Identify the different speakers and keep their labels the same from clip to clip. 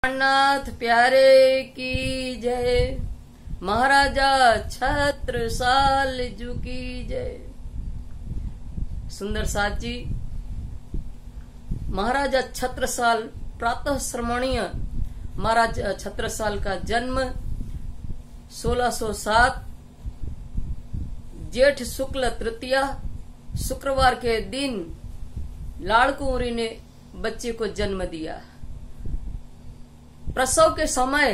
Speaker 1: नाथ प्यारे की जय। महाराजा छत्रसाल जू की जय। सुंदर साथ जी, महाराजा छत्रसाल प्रातः श्रमणीय महाराजा छत्रसाल का जन्म 1607 जेठ शुक्ल तृतीया शुक्रवार के दिन लाड़कुंवरी ने बच्चे को जन्म दिया। प्रसव के समय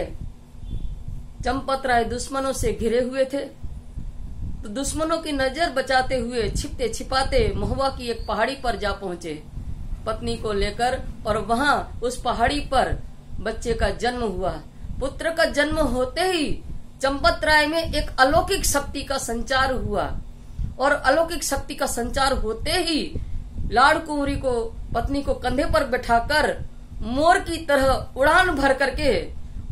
Speaker 1: चंपत राय दुश्मनों से घिरे हुए थे, तो दुश्मनों की नजर बचाते हुए छिपते छिपाते महुआ की एक पहाड़ी पर जा पहुंचे पत्नी को लेकर, और वहां उस पहाड़ी पर बच्चे का जन्म हुआ। पुत्र का जन्म होते ही चंपत राय में एक अलौकिक शक्ति का संचार हुआ, और अलौकिक शक्ति का संचार होते ही लाड़कुंवरी को पत्नी को कंधे पर बैठाकर मोर की तरह उड़ान भर करके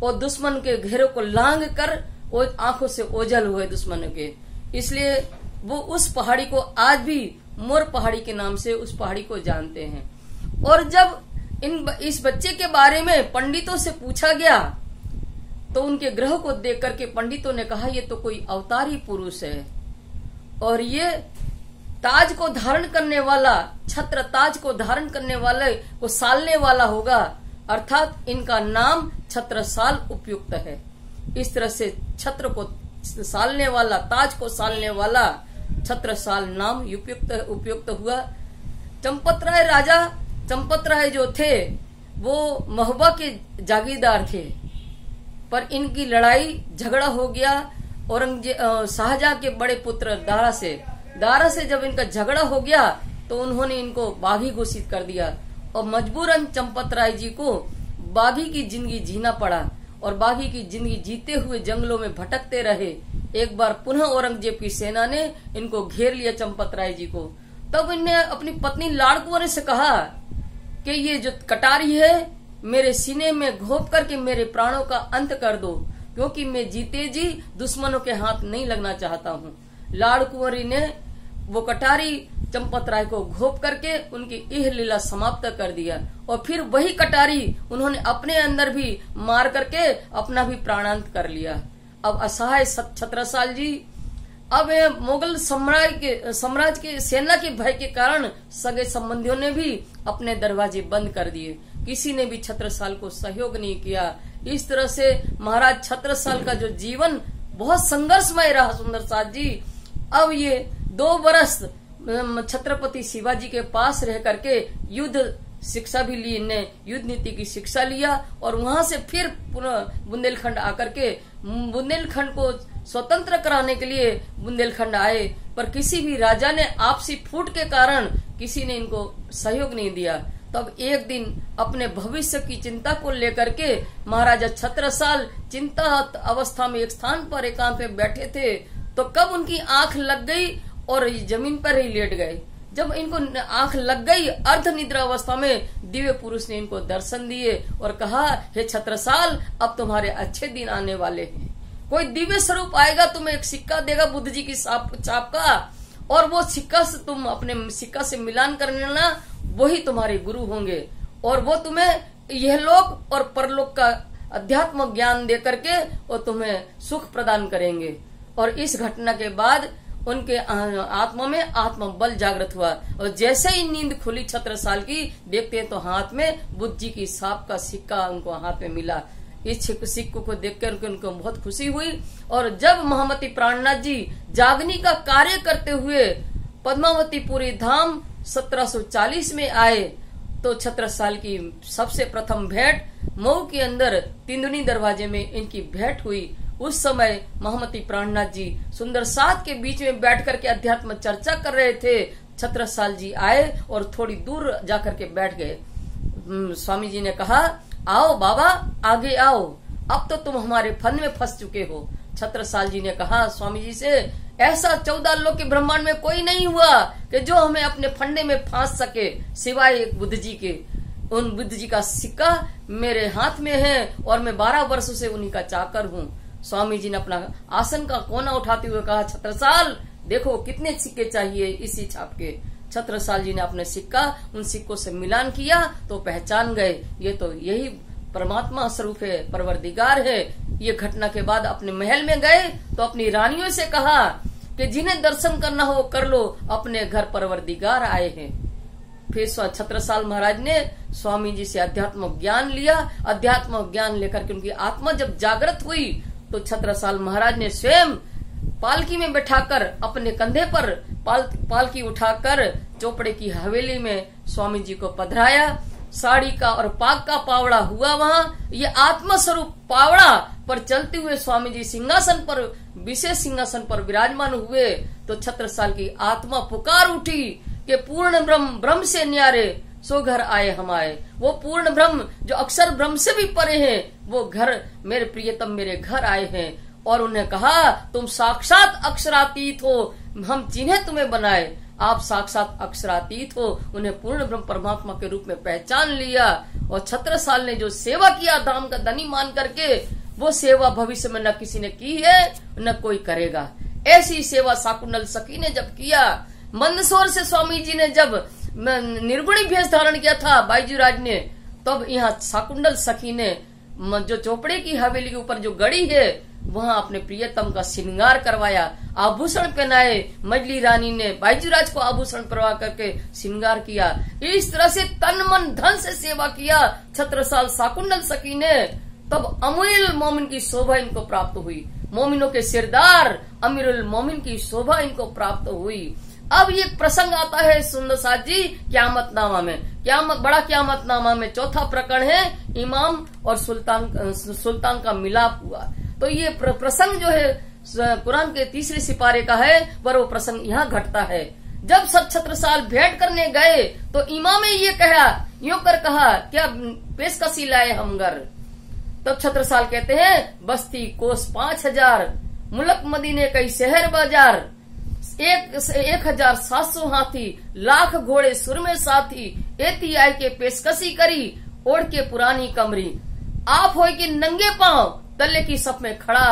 Speaker 1: और दुश्मन के घेरों को लांग कर वो आंखों से ओझल हुए दुश्मनों के। इसलिए वो उस पहाड़ी को आज भी मोर पहाड़ी के नाम से उस पहाड़ी को जानते हैं। और जब इस बच्चे के बारे में पंडितों से पूछा गया तो उनके ग्रह को देख करके पंडितों ने कहा ये तो कोई अवतारी पुरुष है, और ये ताज को धारण करने वाला, छत्र ताज को धारण करने वाले को सालने वाला होगा, अर्थात इनका नाम छत्रसाल उपयुक्त है। इस तरह से छत्र को सालने वाला, ताज को सालने वाला छत्रसाल नाम उपयुक्त हुआ। चंपत राय राजा चंपत राय जो थे वो महुआ के जागीरदार थे, पर इनकी लड़ाई झगड़ा हो गया औरंगजेब शाहजहां के बड़े पुत्र दारा से जब इनका झगड़ा हो गया तो उन्होंने इनको बागी घोषित कर दिया, और मजबूरन चंपत राय जी को बागी की जिंदगी जीना पड़ा, और बागी की जिंदगी जीते हुए जंगलों में भटकते रहे। एक बार पुनः औरंगजेब की सेना ने इनको घेर लिया चंपत राय जी को। तब इनने अपनी पत्नी लाड़कुंवरी से कहा कि ये जो कटारी है मेरे सीने में घोंप करके मेरे प्राणों का अंत कर दो, क्योंकि मैं जीते जी दुश्मनों के हाथ नहीं लगना चाहता हूँ। लाड़कुंवरी ने वो कटारी चंपत राय को घोंप करके उनकी इह लीला समाप्त कर दिया, और फिर वही कटारी उन्होंने अपने अंदर भी मार करके अपना भी प्राणांत कर लिया। अब असहाय छत्रसाल जी अब मुगल साम्राज्य के सेना के भय के कारण सगे संबंधियों ने भी अपने दरवाजे बंद कर दिए, किसी ने भी छत्रसाल को सहयोग नहीं किया। इस तरह से महाराज छत्रसाल का जो जीवन बहुत संघर्षमय रहा सुंदर साथ जी। अब ये 2 वर्ष छत्रपति शिवाजी के पास रह करके युद्ध शिक्षा भी ली, इनने युद्ध नीति की शिक्षा लिया, और वहां से फिर पुनः बुंदेलखंड आकर के बुंदेलखंड को स्वतंत्र कराने के लिए बुंदेलखंड आए, पर किसी भी राजा ने आपसी फूट के कारण किसी ने इनको सहयोग नहीं दिया। तब एक दिन अपने भविष्य की चिंता को लेकर के महाराजा छत्रसाल चिंता अवस्था में एक स्थान पर एकांत में बैठे थे, तो कब उनकी आंख लग गई और जमीन पर ही लेट गए। जब इनको आंख लग गई अर्ध निद्रा अवस्था में दिव्य पुरुष ने इनको दर्शन दिए और कहा, हे छत्रसाल अब तुम्हारे अच्छे दिन आने वाले हैं। कोई दिव्य स्वरूप आएगा, तुम्हें एक सिक्का देगा बुद्ध जी की छाप का, और वो सिक्का से तुम अपने सिक्का से मिलान कर लेना, वही तुम्हारे गुरु होंगे, और वो तुम्हें यह लोक और परलोक का अध्यात्म ज्ञान दे करके वो तुम्हें सुख प्रदान करेंगे। और इस घटना के बाद उनके आत्मा में आत्म बल जागृत हुआ, और जैसे ही नींद खुली छत्रसाल की, देखते हैं तो हाथ में बुद्ध जी की छाप का सिक्का उनको हाथ में मिला। इस सिक्के को देखकर उनको बहुत खुशी हुई, और जब महामती प्राणनाथ जी जागनी का कार्य करते हुए पद्मावतीपुरी धाम 1740 में आए, तो छत्रसाल की सबसे प्रथम भेंट मऊ के अंदर तिंदुनी दरवाजे में इनकी भेंट हुई। उस समय महामती प्राणनाथ जी सुंदर साथ के बीच में बैठ करके अध्यात्म चर्चा कर रहे थे। छत्रसाल जी आए और थोड़ी दूर जाकर के बैठ गए। स्वामी जी ने कहा, आओ बाबा आगे आओ, अब तो तुम हमारे फन में फंस चुके हो। छत्रसाल जी ने कहा स्वामी जी से, ऐसा 14 लोक के ब्रह्मांड में कोई नहीं हुआ कि जो हमें अपने फंडे में फांस सके सिवाय एक बुद्ध जी के। उन बुद्ध जी का सिक्का मेरे हाथ में है और मैं 12 वर्षों से उन्हीं का चाकर हूँ। स्वामी जी ने अपना आसन का कोना उठाते हुए कहा, छत्रसाल देखो कितने सिक्के चाहिए इसी छाप के। छत्रसाल जी ने अपने सिक्का उन सिक्कों से मिलान किया तो पहचान गए, ये तो यही परमात्मा स्वरूप है, परवरदिगार है। ये घटना के बाद अपने महल में गए तो अपनी रानियों से कहा कि जिन्हें दर्शन करना हो कर लो, अपने घर परवरदिगार आए हैं। फिर छत्रसाल महाराज ने स्वामी जी से अध्यात्म ज्ञान लिया। अध्यात्म ज्ञान लेकर के उनकी आत्मा जब जागृत हुई तो छत्रसाल महाराज ने स्वयं पालकी में बैठाकर अपने कंधे पर पालकी उठाकर चोपड़े की हवेली में स्वामी जी को पधराया। साड़ी का और पाग का पावड़ा हुआ वहाँ। ये आत्मा स्वरूप पावड़ा पर चलते हुए स्वामी जी सिंहासन पर, विशेष सिंहासन पर विराजमान हुए तो छत्रसाल की आत्मा पुकार उठी कि पूर्ण ब्रह्म से न्यारे सो घर आए हमारे। वो पूर्ण ब्रह्म जो अक्षर ब्रह्म से भी परे हैं, वो घर मेरे प्रियतम मेरे घर आए हैं। और उन्हें कहा तुम साक्षात अक्षरातीत हो, हम जिन्हें तुम्हें बनाए आप साक्षात अक्षरातीत हो। उन्हें पूर्ण ब्रह्म परमात्मा के रूप में पहचान लिया। और छत्रसाल ने जो सेवा किया धाम का धनी मान करके, वो सेवा भविष्य में न किसी ने की है न कोई करेगा। ऐसी सेवा शाकुंतल सखी ने जब किया, मंदसौर से स्वामी जी ने जब निर्गुणी भेष धारण किया था बाईजीराज ने, तब यहाँ शाकुंतल सखी ने जो चोपड़े की हवेली के ऊपर जो गड़ी है वहाँ अपने प्रियतम का श्रृंगार करवाया, आभूषण पहनाए। मजली रानी ने बाईजीराज को आभूषण परवा करके श्रृंगार किया। इस तरह से तन मन धन से सेवा किया छत्रसाल शाकुंतल सखी ने। तब अमीरुल मोमिन की शोभा इनको प्राप्त हुई। मोमिनों के सिरदार अमीरुल मोमिन की शोभा इनको प्राप्त हुई। अब ये प्रसंग आता है सुंदर साथ जी क़यामतनामा में। बड़ा क़यामतनामा में चौथा प्रकरण है इमाम और सुल्तान का मिलाप हुआ। तो ये प्रसंग जो है कुरान के तीसरे सिपारे का है, पर वो प्रसंग यहाँ घटता है। जब सब छत्रसाल भेंट करने गए तो इमाम ने ये कहा क्या पेशकशी लाए हम घर। तब छत्रसाल कहते हैं बस्ती कोस 5000, मुल्क मदीने कई शहर बाजार, 1700 हाथी, लाख घोड़े सुर में साथी, एती आय के पेशकशी करी, ओढ़ के पुरानी कमरी, आप हो कि नंगे पांव तल्ले की सप में खड़ा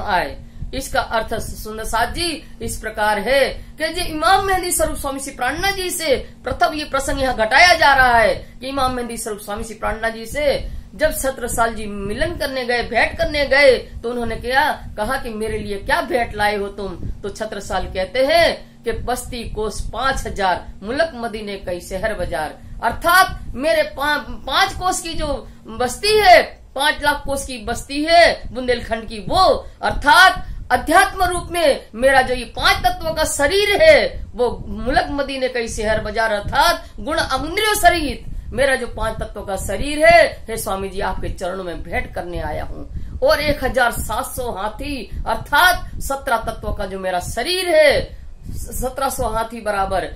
Speaker 1: आए। इसका अर्थ सुंदर साथ जी इस प्रकार है कि जो इमाम मेहंदी स्वरूप स्वामी श्री प्राणनाथ जी से प्रथम ये प्रसंग यहाँ घटाया जा रहा है कि इमाम मेहंदी स्वरूप स्वामी श्री प्राणनाथ जी से जब छत्रसाल जी मिलन करने गए, भेंट करने गए, तो उन्होंने कहा कि मेरे लिए क्या भेंट लाए हो तुम। तो छत्रसाल कहते हैं कि बस्ती कोस 5000, मुल्क मदीने कई शहर बाजार, अर्थात मेरे 5 कोस की जो बस्ती है, 5 लाख कोस की बस्ती है बुंदेलखंड की, वो अर्थात अध्यात्म रूप में मेरा जो ये 5 तत्वों का शरीर है वो मुल्क मदीने कई शहर बाजार, अर्थात गुण इंद्रियों सहित मेरा जो 5 तत्वों का शरीर है, हे स्वामी जी आपके चरणों में भेंट करने आया हूँ। और 1700 हाथी अर्थात 17 तत्वों का जो मेरा शरीर है, 1700 हाथी बराबर,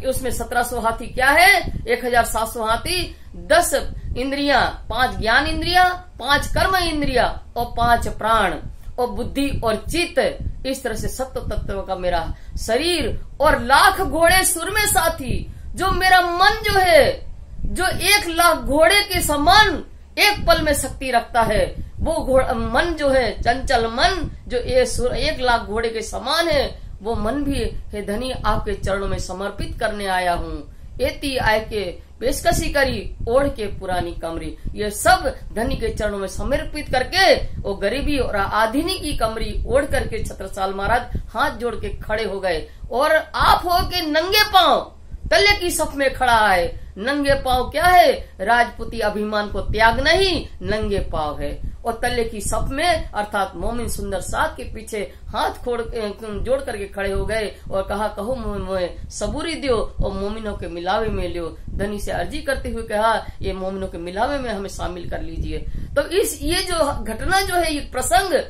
Speaker 1: उसमें 1700 हाथी क्या है, 1700 हाथी 10 इंद्रियां, 5 ज्ञान इंद्रिया, 5 कर्म इंद्रिया और 5 प्राण और बुद्धि और चित्त। इस तरह से 7 तत्वों का मेरा शरीर और लाख घोड़े सुर में साथी। जो मेरा मन जो है, जो 1 लाख घोड़े के समान एक पल में शक्ति रखता है, वो मन जो है चंचल मन जो 1 लाख घोड़े के समान है, वो मन भी हे धनी आपके चरणों में समर्पित करने आया हूँ। एती आय के पेशकशी करी, ओढ़ के पुरानी कमरी, ये सब धनी के चरणों में समर्पित करके वो गरीबी और आधीनी की कमरी ओढ़ करके छत्रसाल महाराज हाथ जोड़ के खड़े हो गए। और आप हो के नंगे पांव तले की सफ में खड़ा है। नंगे पांव क्या है, राजपूती अभिमान को त्यागना ही नंगे पांव है। और तले की सफ में अर्थात मोमिन सुंदर साथ के पीछे हाथ जोड़ करके खड़े हो गए और कहा कहो मोए सबूरी दियो और मोमिनों के मिलावे में लियो। धनी से अर्जी करते हुए कहा ये मोमिनों के मिलावे में हमें शामिल कर लीजिए। तो ये जो घटना जो है, ये प्रसंग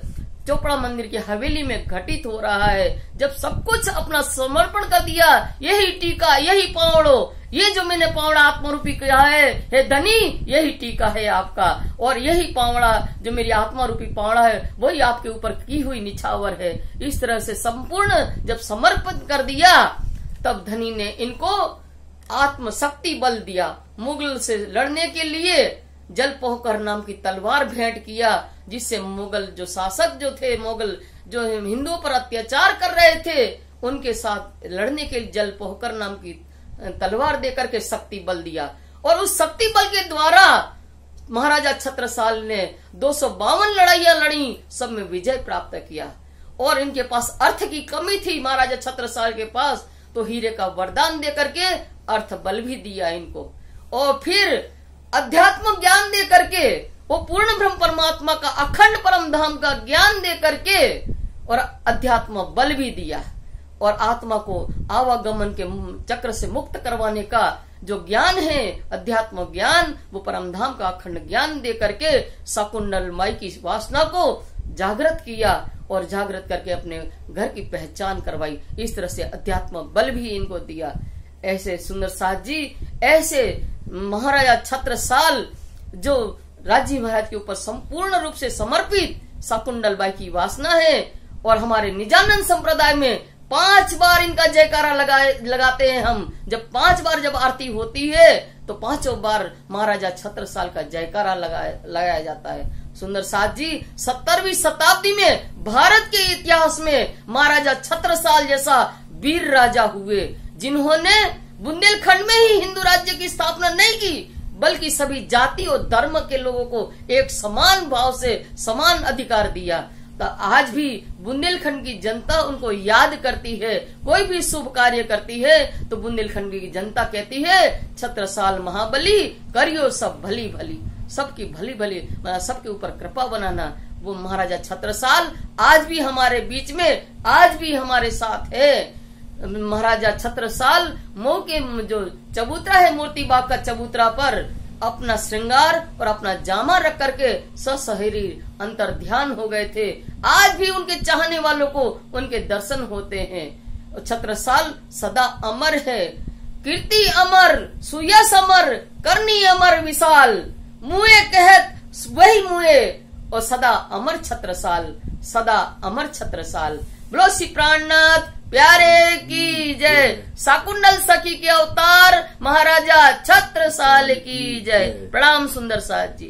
Speaker 1: चोपड़ा मंदिर की हवेली में घटित हो रहा है। जब सब कुछ अपना समर्पण कर दिया, यही टीका, यही पावड़ो, ये जो मैंने पावड़ा आत्मारूपी किया है, हे धनी यही टीका है आपका, और यही पावड़ा जो मेरी आत्मारूपी पावड़ा है वही आपके ऊपर की हुई निछावर है। इस तरह से संपूर्ण जब समर्पित कर दिया, तब धनी ने इनको आत्मशक्ति बल दिया। मुगल से लड़ने के लिए जलपोहकर नाम की तलवार भेंट किया, जिससे मुगल जो शासक जो थे, मुगल जो हिंदुओं पर अत्याचार कर रहे थे, उनके साथ लड़ने के लिए जलपोहकर नाम की तलवार देकर के शक्ति बल दिया। और उस शक्ति बल के द्वारा महाराजा छत्रसाल ने 252 लड़ाइयां लड़ी, सब में विजय प्राप्त किया। और इनके पास अर्थ की कमी थी महाराजा छत्रसाल के पास, तो हीरे का वरदान दे करके अर्थ बल भी दिया इनको, और फिर अध्यात्म ज्ञान दे करके वो पूर्ण ब्रह्म परमात्मा का अखंड परम धाम का ज्ञान दे करके और अध्यात्म बल भी दिया, और आत्मा को आवागमन के चक्र से मुक्त करवाने का जो ज्ञान है अध्यात्म ज्ञान, वो परम धाम का अखंड ज्ञान दे करके शाकुंतल माई की वासना को जागृत किया, और जागृत करके अपने घर की पहचान करवाई। इस तरह से अध्यात्म बल भी इनको दिया। ऐसे सुंदर साथ जी, ऐसे महाराजा छत्रसाल जो राजी महाराज के ऊपर संपूर्ण रूप से समर्पित शाकुंतल बाई की वासना है, और हमारे निजानंद संप्रदाय में 5 बार इनका जयकारा लगाते हैं हम। जब 5 बार जब आरती होती है तो 5 बार महाराजा छत्रसाल का जयकारा लगाया जाता है। सुंदर साथ जी, 17वीं शताब्दी में भारत के इतिहास में महाराजा छत्रसाल जैसा वीर राजा हुए, जिन्होंने बुंदेलखंड में ही हिंदू राज्य की स्थापना नहीं की, बल्कि सभी जाति और धर्म के लोगों को एक समान भाव से समान अधिकार दिया। तो आज भी बुंदेलखंड की जनता उनको याद करती है। कोई भी शुभ कार्य करती है तो बुंदेलखंड की जनता कहती है, छत्रसाल महाबली करियो सब भली भली, सबकी भली भली, सबके ऊपर कृपा बनाना। वो महाराजा छत्रसाल आज भी हमारे बीच में, आज भी हमारे साथ है। महाराजा छत्रसाल मऊ के जो चबूतरा है, मूर्ति बाग का चबूतरा पर अपना श्रृंगार और अपना जामा रख करके सशरीरी अंतर ध्यान हो गए थे। आज भी उनके चाहने वालों को उनके दर्शन होते हैं। छत्रसाल सदा अमर है, कीर्ति अमर, सुयस अमर, करनी अमर विशाल, मुए कहत वही मुए, और सदा अमर छत्रसाल, सदा अमर छत्रसाल। बोलो श्री प्राणनाथ प्यारे की जय। शाकुंतल सखी के अवतार महाराजा छत्रसाल की जय। प्रणाम सुंदर साथ जी।